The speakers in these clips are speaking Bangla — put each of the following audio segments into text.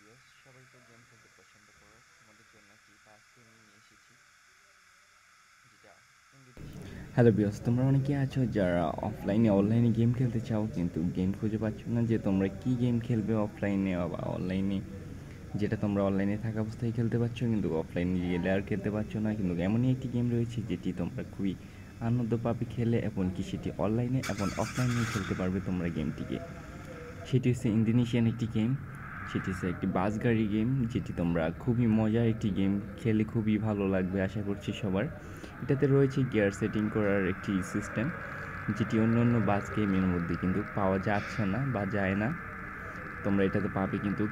ভিউয়ার্স, সবাই তো গেম খেলতে পছন্দ করো। তোমাদের জন্য একটি পাস গেম নিয়ে এসেছি, যেটা ইন্দোনেশিয়ান একটি হ্যালো গেম। বিয়স, তোমরা অনেকে আছো যারা অফলাইনে অনলাইনে গেম খেলতে চাও কিন্তু গেম খুঁজে পাচ্ছ না যে তোমরা কি গেম খেলবে অফলাইনে বা অনলাইনে, যেটা তোমরা অনলাইনে থাকা অবস্থায় খেলতে পারছো কিন্তু অফলাইনে গেলে আর খেলতে পারছো না। কিন্তু এমনই একটি গেম রয়েছে যেটি তোমরা খুবই আনন্দ পাবে খেলে, এমনকি সেটি অনলাইনে এবং অফলাইনে খেলতে পারবে তোমরা গেমটিকে। সেটি হচ্ছে ইন্দোনেশিয়ান একটি গেম, সেটি হচ্ছে একটি বাস গাড়ি গেম, যেটি তোমরা খুবই মজার একটি গেম, খেলে খুবই ভালো লাগবে আশা করছি সবার। এটাতে রয়েছে গিয়ার সেটিং করার একটি সিস্টেম, যেটি অন্য অন্য বাস গেমের মধ্যে কিন্তু পাওয়া যাচ্ছে না বা যায় না। তোমরা এটাতে পাবে কিন্তু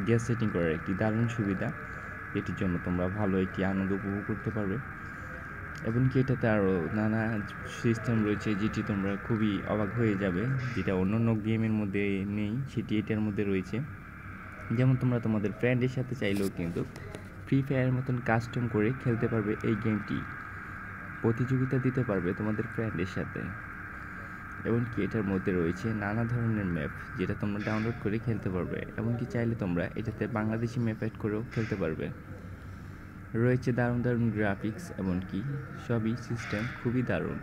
গিয়ার সেটিং করার একটি দারুণ সুবিধা, এটির জন্য তোমরা ভালো একটি আনন্দ উপভোগ করতে পারবে। এমনকি এটাতে আরও নানা সিস্টেম রয়েছে যেটি তোমরা খুবই অবাক হয়ে যাবে, যেটা অন্য অন্য গেমের মধ্যে নেই, সেটি এটার মধ্যে রয়েছে। যেমন তোমরা তোমাদের ফ্রেন্ডের সাথে চাইলেও কিন্তু ফ্রি ফায়ারের মতন কাস্টম করে খেলতে পারবে এই গেমটি, প্রতিযোগিতা দিতে পারবে তোমাদের ফ্রেন্ডের সাথে। এমনকি এটার মধ্যে রয়েছে নানা ধরনের ম্যাপ, যেটা তোমরা ডাউনলোড করে খেলতে পারবে। এমনকি চাইলে তোমরা এটাতে বাংলাদেশি ম্যাপ অ্যাড করেও খেলতে পারবে। রয়েছে দারুণ দারুণ গ্রাফিক্স, এমনকি সবই সিস্টেম খুবই দারুণ।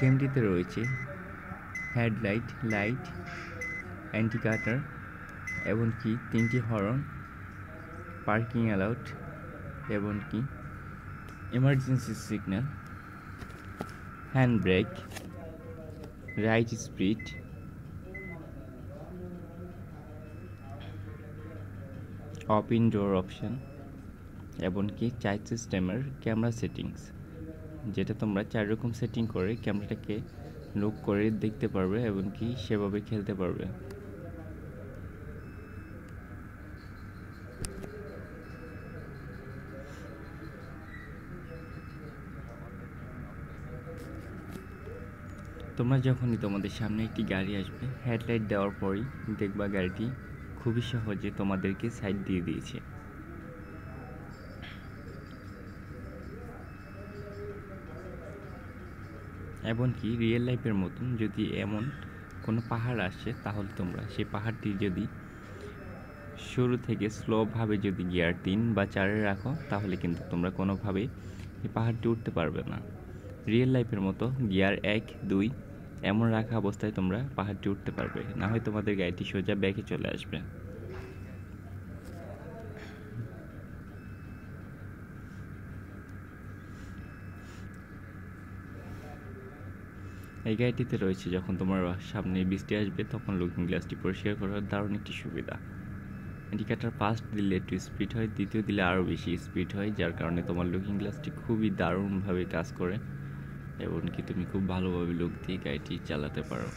গেমটিতে রয়েছে হেডলাইট, লাইট, অ্যান্টি কাটার, এমনকি 3টি হর্ন, পার্কিং অ্যালাউড, এমনকি emergency signal, hand brake, right speed, open ডোর অপশন, এমনকি চাইল্ড সিস্টেমের ক্যামেরা সেটিংস, যেটা তোমরা 4 রকম সেটিং করে ক্যামেরাটাকে লুক করে দেখতে পারবে, এমনকি সেভাবে খেলতে পারবে। তোমরা যখনই তোমাদের সামনে একটি গাড়ি আসবে, হেডলাইট দেওয়ার পরেই দেখবা গাড়িটি খুবই সহজে তোমাদেরকে সাইড দিয়ে দিয়েছে। এমনকি রিয়েল লাইফের মতন যদি এমন কোনো পাহাড় আসে, তাহলে তোমরা সেই পাহাড়টি যদি শুরু থেকে স্লোভাবে যদি গিয়ার 3 বা 4-এ রাখো, তাহলে কিন্তু তোমরা কোনোভাবেই এই পাহাড়টি উঠতে পারবে না। রিয়েল লাইফের মতো গিয়ার 1, 2 এমন রাখা অবস্থায় তোমরা পাহাড়টি উঠতে পারবে, না হয় তোমাদের গাড়িটি সোজা ব্যাকে চলে আসবে। এই গাড়িটিতে রয়েছে যখন তোমার সামনে বৃষ্টি আসবে তখন লুকিং গ্লাসটি পরিষ্কার করার দারুণ একটি সুবিধা। ইন্ডিকেটার ফার্স্ট দিলে একটু স্পিড হয়, দ্বিতীয় দিলে আরও বেশি স্পিড হয়, যার কারণে তোমার লুকিং গ্লাসটি খুবই দারুণভাবে কাজ করে, এমনকি তুমি খুব ভালোভাবে লুক দিয়ে গাড়িটি চালাতে পারো।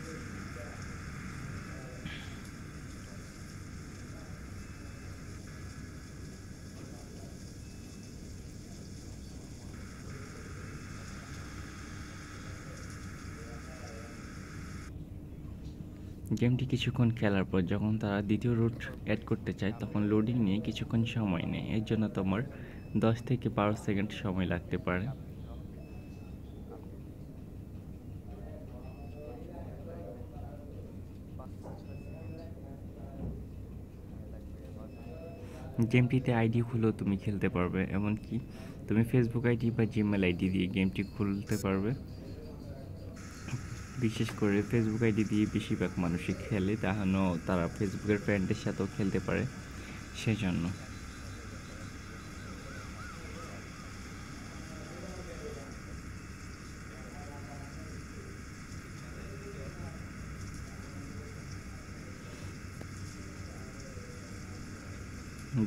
গেমটি কিছুক্ষণ খেলার পর যখন তারা দ্বিতীয় রুট অ্যাড করতে চায়, তখন লোডিং নিয়ে কিছুক্ষণ সময় নেয়, এর জন্য তোমার 10 থেকে 12 সেকেন্ড সময় লাগতে পারে। গেমটিতে আইডি খুলেও তুমি খেলতে পারবে, এমনকি তুমি ফেসবুক আইডি বা জিমেল আইডি দিয়ে গেমটি খুলতে পারবে। বিশেষ করে ফেসবুক আইডি দিয়ে বেশিরভাগ মানুষই খেলে, তাহলেও তারা ফেসবুকের ফ্রেন্ডের সাথেও খেলতে পারে, সেজন্য।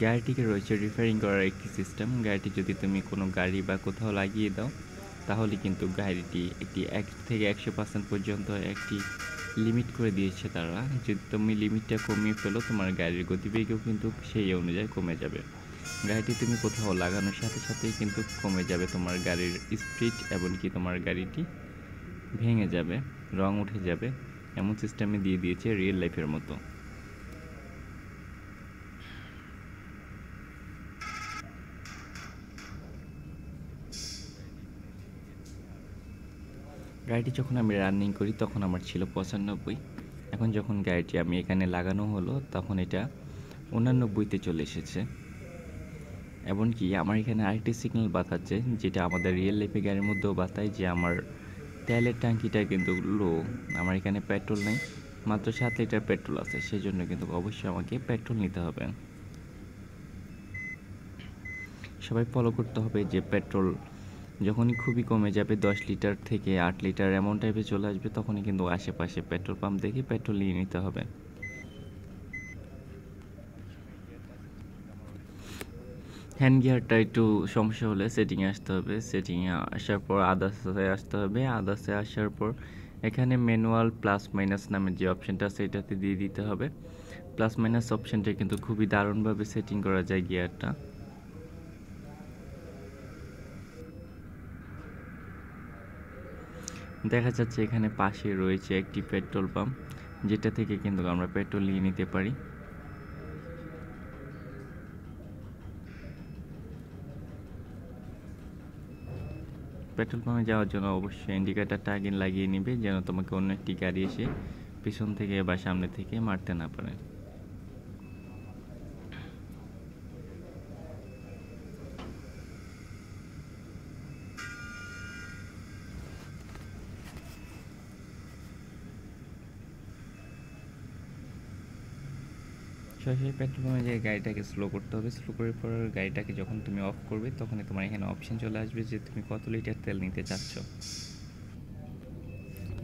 গাড়িটিকে রয়েছে রিপেয়ারিং করার একটি সিস্টেম। গাড়িটি যদি তুমি কোনো গাড়ি বা কোথাও লাগিয়ে দাও, তাহলে কিন্তু গাড়িটি একটি 1 থেকে 100% পর্যন্ত একটি লিমিট করে দিয়েছে তারা। যদি তুমি লিমিটটা কমিয়ে ফেলো, তোমার গাড়ির গতিবেগও কিন্তু সেই অনুযায়ী কমে যাবে। গাড়িটি তুমি কোথাও লাগানোর সাথে সাথেই কিন্তু কমে যাবে তোমার গাড়ির স্পিড, এমনকি তোমার গাড়িটি ভেঙে যাবে, রং উঠে যাবে, এমন সিস্টেমে দিয়ে দিয়েছে রিয়েল লাইফের মতো। গাড়িটি যখন আমি রানিং করি তখন আমার ছিল 95। এখন যখন গাড়িটি আমি এখানে লাগানো হলো তখন এটা 89-তে চলে এসেছে। এমনকি আমার এখানে আরেকটি সিগন্যাল বাতাচ্ছে, যেটা আমাদের রিয়েল লাইফে গাড়ির মধ্যেও বাতায় যে আমার তেলের ট্যাঙ্কিটা কিন্তু লো। আমার এখানে পেট্রোল নেই, মাত্র 7 লিটার পেট্রোল আছে, সেই জন্য কিন্তু অবশ্যই আমাকে পেট্রোল নিতে হবে। সবাই ফলো করতে হবে যে পেট্রোল যখনই খুবই কমে যাবে 10 লিটার থেকে 8 লিটার এমন টাইপে চলে আসবে, তখনই কিন্তু আশেপাশে পেট্রোল পাম্প দেখে পেট্রোল নিয়ে নিতে হবে। হ্যান্ড গিয়ারটা একটু সমস্যা হলে সেটিংয়ে আসতে হবে, সেটিংয়ে আসার পর আদার্সে আসতে হবে, আদার্সে আসার পর এখানে ম্যানুয়াল প্লাস মাইনাস নামের যে অপশানটা আছে এটাতে দিয়ে দিতে হবে। প্লাস মাইনাস অপশানটা কিন্তু খুবই দারুণভাবে সেটিং করা যায় গিয়ারটা। দেখা যাচ্ছে এখানে পাশে রয়েছে একটি পেট্রোল পাম্প, যেটা থেকে কিন্তু আমরা পেট্রোল নিয়ে নিতে পারি। পেট্রোল পাম্পে যাওয়ার জন্য অবশ্যই ইন্ডিকেটরটা আগে লাগিয়ে নিবে, যেন তোমাকে অন্য একটি গাড়ি এসে পিছন থেকে বা সামনে থেকে মারতে না পারে। সরাসরি পেট্রোল পাম্পে যে গাড়িটাকে স্লো করতে হবে, স্লো করার পর গাড়িটাকে যখন তুমি অফ করবে তখনই তোমার এখানে অপশন চলে আসবে যে তুমি কত লিটার তেল নিতে চাচ্ছ।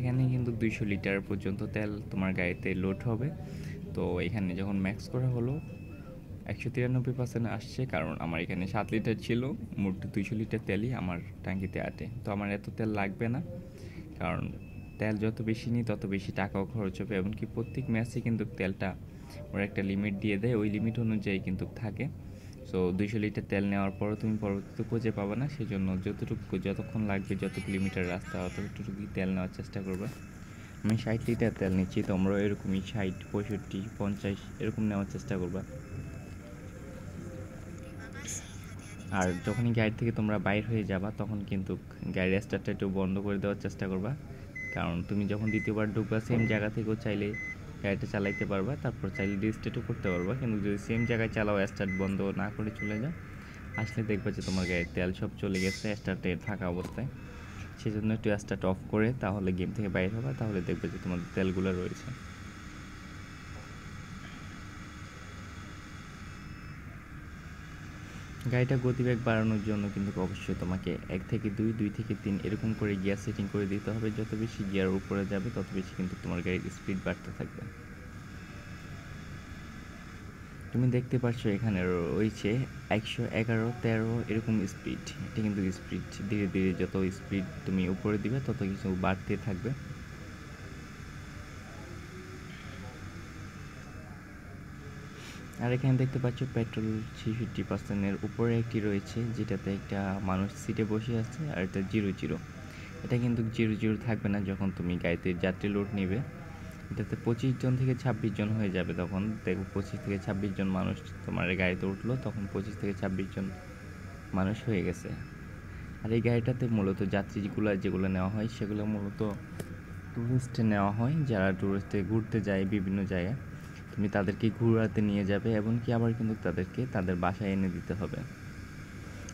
এখানে কিন্তু 200 লিটার পর্যন্ত তেল তোমার গাড়িতে লোড হবে। তো এখানে যখন ম্যাক্স করা হলো 193% আসছে, কারণ আমার এখানে 7 লিটার ছিল, মোট 200 লিটার তেলই আমার ট্যাঙ্কিতে আটে। তো আমার এত তেল লাগবে না, কারণ তেল যত বেশি নিই তত বেশি টাকাও খরচ হবে। এমনকি প্রত্যেক ম্যাচে কিন্তু তেলটা ওরা একটা লিমিট দিয়ে দেয়, ওই লিমিট অনুযায়ী কিন্তু থাকে। সো 200 লিটার তেল নেওয়ার পরও তুমি পরবর্তীতে খুঁজে পাবে না, সেই জন্য যতক্ষণ লাগবে যত কিলোমিটার রাস্তা অতটুকুই তেল নেওয়ার চেষ্টা করবে। আমি 60 লিটার তেল নিচ্ছি, তোমরা এরকমই 60, 65, 50 এরকম নেওয়ার চেষ্টা করবা। আর যখনই গাড়ি থেকে তোমরা বাইর হয়ে যাবা তখন কিন্তু গাড়ির স্টার্টটা একটু বন্ধ করে দেওয়ার চেষ্টা করবা, কারণ তুমি যখন দ্বিতীয়বার ঢুকবা সেম জায়গা থেকেও চাইলে গাড়িটা চালাইতে পারবা, তারপর চাইলে রিস্টার্টও করতে পারবা। কিন্তু যদি সেম জায়গায় চালাও, স্টার্ট বন্ধ না করে চলে যাও, আসলে দেখবা যে তোমার গাড়ির তেল সব চলে গেছে স্টার্টে থাকা অবস্থায়। সেই জন্য একটু স্টার্ট অফ করে তাহলে গেম থেকে বাইর হবা, তাহলে দেখবে যে তোমার তেলগুলো রয়েছে। গাড়িটা গতিবেগ বাড়ানোর জন্য কিন্তু অবশ্যই তোমাকে 1 থেকে 2, 2 থেকে 3 এরকম করে গিয়ার সেটিং করে দিতে হবে। যত বেশি গিয়ার উপরে যাবে তত বেশি কিন্তু তোমার গাড়ির স্পিড বাড়তে থাকবে। তুমি দেখতে পাচ্ছ এখানে রয়েছে 111, 13 এরকম স্পিড। এটা কিন্তু স্পিড ধীরে ধীরে যত স্পিড তুমি উপরে দিবে তত কিছু বাড়তে থাকবে। আর এখানে দেখতে পাচ্ছ পেট্রোল 66%-এর উপরে একটি রয়েছে, যেটাতে একটা মানুষ সিটে বসে আছে, আর এটা 00। এটা কিন্তু 00 থাকবে না যখন তুমি গাড়িতে যাত্রী লোড নেবে। এটাতে 25 জন থেকে 26 জন হয়ে যাবে। তখন দেখো 25 থেকে 26 জন মানুষ তোমার গাড়িতে উঠলো, তখন 25 থেকে 26 জন মানুষ হয়ে গেছে। আর এই গাড়িটাতে মূলত যাত্রীগুলো যেগুলো নেওয়া হয় সেগুলো মূলত ট্যুরিস্টে নেওয়া হয়, যারা ট্যুরিস্টে ঘুরতে যায় বিভিন্ন জায়গায়। তুমি তাদেরকে ঘোরাতে নিয়ে যাবে, এমনকি আবার কিন্তু তাদেরকে তাদের বাসায় এনে দিতে হবে।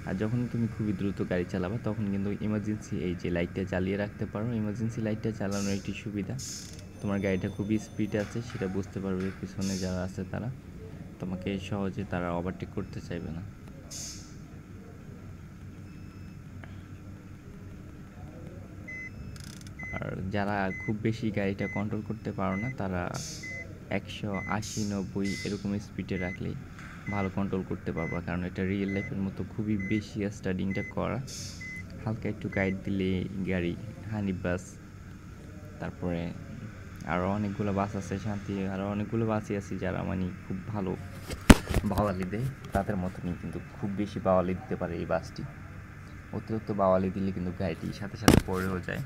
আর যখন তুমি খুবই দ্রুত গাড়ি চালাবা তখন কিন্তু ইমার্জেন্সি এই যে লাইটটা জ্বালিয়ে রাখতে পারো। ইমার্জেন্সি লাইটটা চালানোর একটি সুবিধা, তোমার গাড়িটা খুবই স্পিড আছে সেটা বুঝতে পারবে পিছনে যারা আছে তারা, তোমাকে সহজে তারা ওভারটেক করতে চাইবে না। আর যারা খুব বেশি গাড়িটা কন্ট্রোল করতে পারো না, তারা 180, 90 এরকম স্পিডে রাখলেই ভালো কন্ট্রোল করতে পারবা, কারণ এটা রিয়েল লাইফের মতো খুবই বেশি স্টার্টিংটা করা। হালকা একটু গাইড দিলে গাড়ি, হানি বাস, তারপরে আরও অনেকগুলো বাস আছে, শান্তি, আরও অনেকগুলো বাসই আছে যারা মানে খুব ভালো বাওয়ালি দেয়। তাদের মতনই কিন্তু খুব বেশি বাওয়ালি দিতে পারে এই বাসটি। অতিরিক্ত বাওয়ালি দিলে কিন্তু গাড়িটি সাথে সাথে পড়েও যায়,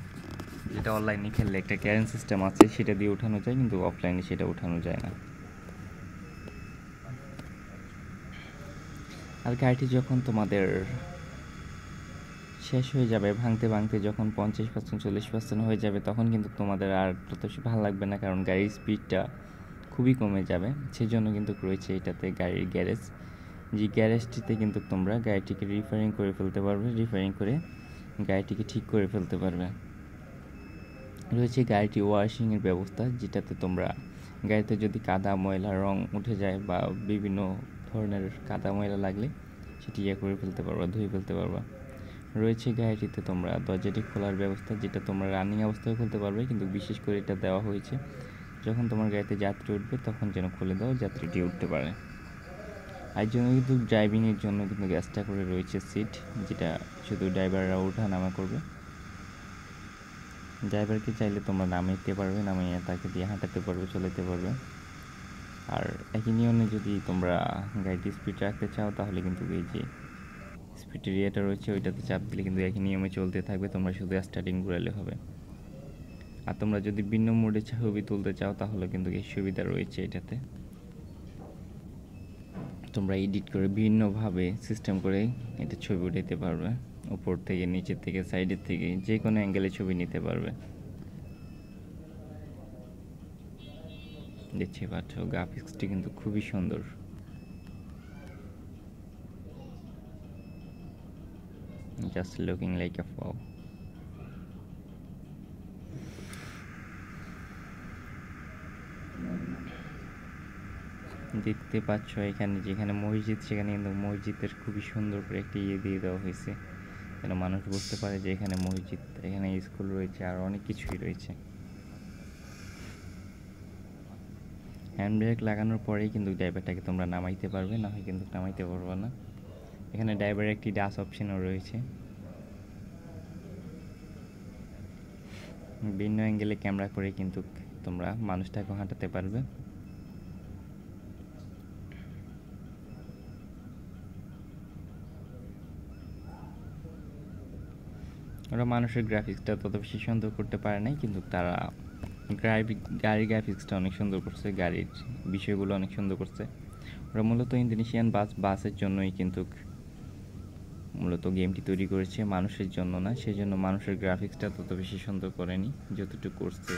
যেটা অনলাইনে খেললে একটা ক্যারেন সিস্টেম আছে সেটা দিয়ে ওঠানো যায়, কিন্তু অফলাইনে সেটা ওঠানো যায় না। আর গাড়িটি যখন তোমাদের শেষ হয়ে যাবে, ভাঙতে ভাঙতে যখন 50% 40% হয়ে যাবে তখন কিন্তু তোমাদের আর তত ভালো লাগবে না, কারণ গাড়ির স্পিডটা খুবই কমে যাবে। সেজন্য কিন্তু রয়েছে এটাতে গাড়ির গ্যারেজ। যে গ্যারেজটিতে কিন্তু তোমরা গাড়িটিকে রিপেয়ারিং করে ফেলতে পারবে, রিপেয়ারিং করে গাড়িটিকে ঠিক করে ফেলতে পারবে। রয়েছে গাড়িটি ওয়াশিংয়ের ব্যবস্থা, যেটাতে তোমরা গাড়িতে যদি কাদা ময়লা রং উঠে যায় বা বিভিন্ন ধরনের কাদা ময়লা লাগলে সেটি করে ফেলতে পারবা, ধুয়ে ফেলতে পারবা। রয়েছে গাড়িটিতে তোমরা দরজাটি খোলার ব্যবস্থা, যেটা তোমরা রানিং অবস্থায় খুলতে পারবে, কিন্তু বিশেষ করে এটা দেওয়া হয়েছে যখন তোমার গাড়িতে যাত্রী উঠবে তখন যেন খুলে দাও, যাত্রীটি উঠতে পারে। আর জন্য কিন্তু ড্রাইভিংয়ের জন্য কিন্তু এক্সট্রা করে রয়েছে সিট, যেটা শুধু ড্রাইভাররা ওঠা নামা করবে। ড্রাইভারকে চাইলে তোমরা নামাইতে পারবে, নামিয়ে তাকে দিয়ে হাঁটাতে পারবে, চলাতে পারবে। আর একই নিয়মে যদি তোমরা গাড়িটি স্পিড রাখতে চাও তাহলে কিন্তু এই যে স্পিড এরিয়াটা রয়েছে ওইটাতে চাপ দিলে কিন্তু একই নিয়মে চলতে থাকবে, তোমরা শুধু স্টার্টিং ঘুরালে হবে। আর তোমরা যদি ভিন্ন মোডে ছবি তুলতে চাও তাহলে কিন্তু এই সুবিধা রয়েছে এটাতে। তোমরা এডিট করে ভিন্নভাবে সিস্টেম করে এটা ছবি উঠাতে পারবে, উপর থেকে, নিচের থেকে, সাইডের থেকে, যে কোনো অ্যাঙ্গেলে ছবি নিতে পারবে। দেখতে পাচ্ছ গ্রাফিক্সটি কিন্তু খুবই সুন্দর। জাস্ট লুকিং লাইক আ ওয়াও। দেখতে পাচ্ছ এখানে যেখানে মসজিদ, সেখানে কিন্তু মসজিদের খুবই সুন্দর করে একটি দিয়ে দেওয়া হয়েছে, যেন মানুষ বুঝতে পারে যে এখানে মসজিদ, এখানে স্কুল রয়েছে, আর অনেক কিছুই রয়েছে। হ্যান্ড ব্রেক লাগানোর পরেই কিন্তু ড্রাইভারটাকে তোমরা নামাইতে পারবে, না হয় কিন্তু নামাইতে পারবে না। এখানে ড্রাইভারের একটি ডাস অপশনও রয়েছে। ভিন্ন অ্যাঙ্গেলে ক্যামেরা করে কিন্তু তোমরা মানুষটাকে হাঁটাতে পারবে। ওরা মানুষের গ্রাফিক্সটা তত বেশি সুন্দর করতে পারে নাই, কিন্তু তারা গাড়ির গ্রাফিক্সটা অনেক সুন্দর করছে, গাড়ির বিষয়গুলো অনেক সুন্দর করছে। ওরা মূলত ইন্দোনেশিয়ান বাসের জন্যই কিন্তু মূলত গেমটি তৈরি করেছে, মানুষের জন্য না। সেই জন্য মানুষের গ্রাফিক্সটা তত বেশি সুন্দর করেনি, যতটুকু করছে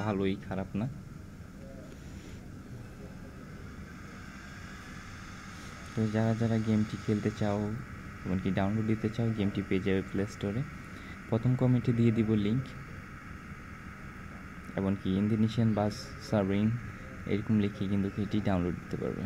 ভালোই, খারাপ না। তো যারা যারা গেমটি খেলতে চাও, এমনকি ডাউনলোড দিতে চাও, গেমটি পেয়ে যাবে প্লে স্টোরে। প্রথম কমেন্টে দিয়ে দিব লিঙ্ক, এমনকি ইন্দোনেশিয়ান বাস সার্ভিং এরকম লিখে কিন্তু এটি ডাউনলোড দিতে পারবে।